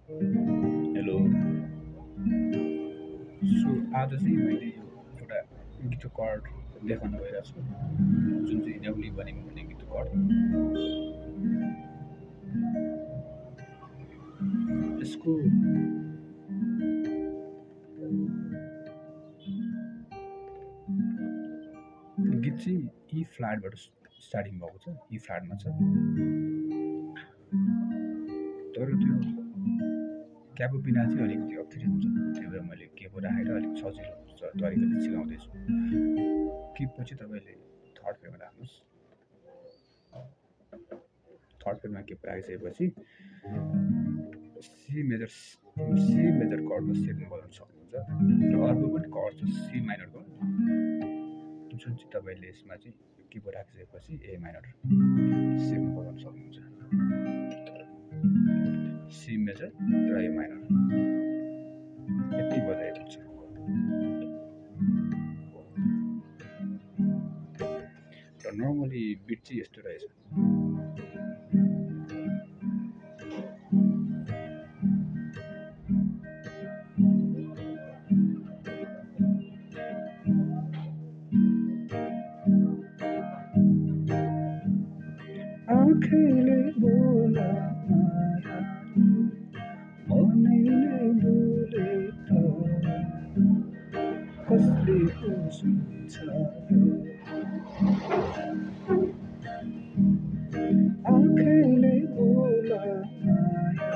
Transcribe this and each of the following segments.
Hello. So आज चाहिँ मैले यो एउटा गिटार कर्ड देखाउन गइरहेको छु, जुन चाहिँ न्याउली बनेको भन्ने गिटार कर्ड। यसको गीत चाहिँ ई फ्ल्याटबाट स्टार्टिङ भएको छ, ई फ्ल्याटमा छ। तर त्यो क्यापो बिना चाहिँ अलिकति अप्ठ्यारो हुन्छ, त्यही भएर मैले केपो राखेर अलिक सजिलो तरिकाले सिकाउँदैछु। किपपछि तपाईँले थर्ड फेरमा राख्नुहोस्। थर्ड फेरमा किप राखिसकेपछि सी मेजर कर्डको सेपमा बजाउन सक्नुहुन्छ। र अर्को पनि कर्ड छ सी माइनर कर्ड, जुन चाहिँ तपाईँले यसमा चाहिँ किपो राखिसकेपछि ए माइनर सेपमा बजाउन सक्नुहुन्छ। सी मेजर र ए माइनर यति बजाएको छ। र नर्मली बिट चाहिँ यस्तो रहेछ। आँखैले बोला माया मनैले बोले त कसले पो सुन्छ आँखैले बोला माया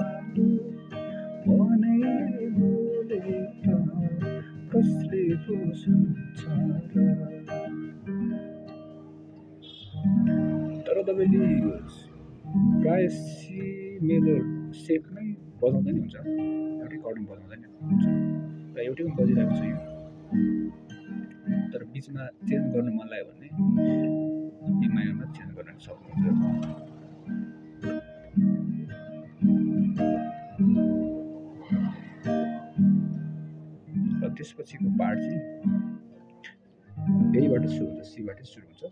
मनैले बोले त कसले पो सुन्छ तर तपाईँले प्रायः सी मेजर सेपमै बजाउँदा नि हुन्छ, एउटै कर्डमा बजाउँदा नि हुन्छ। र एउटैमा बजिरहेको छ यो, तर बिचमा चेन्ज गर्नु मन लाग्यो भने ई माइनरमा चेन्ज गर्न सक्नुहुन्छ। र त्यसपछिको पार्ट चाहिँ एबाट सुरु हुन्छ, सीबाट सुरु हुन्छ।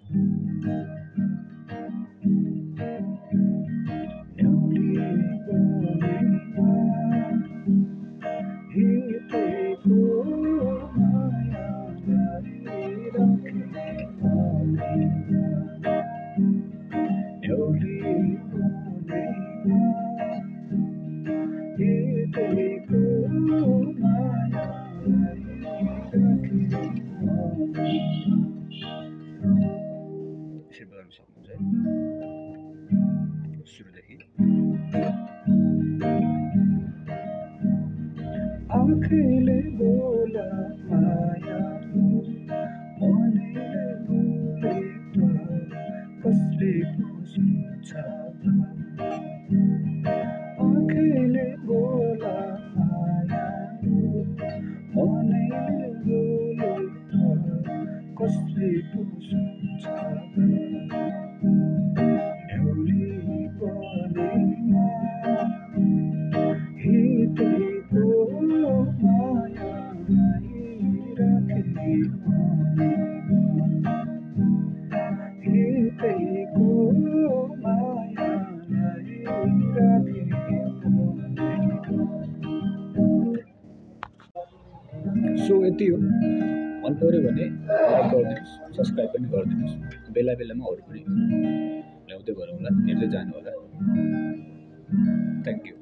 यसरी बजाउन सक्नुहुन्छ है सुरुदेखि। आँखैले बोला माया मनैले बोले त कसले पो सुन्छ आँखैले बोला माया मनैले बोले त कसले पो सुन्छ न्याउली बनेमा हिँडेको माया राखे हिँडेको मायालाई राखे। सो यति हो। मन पऱ्यो भने लाइक गरिदिनुहोस्, सब्सक्राइब पनि गरिदिनुहोस्। बेला बेलामा अरू पनि ल्याउँदै गरौँला, हेर्दै जानु होला। Thank you.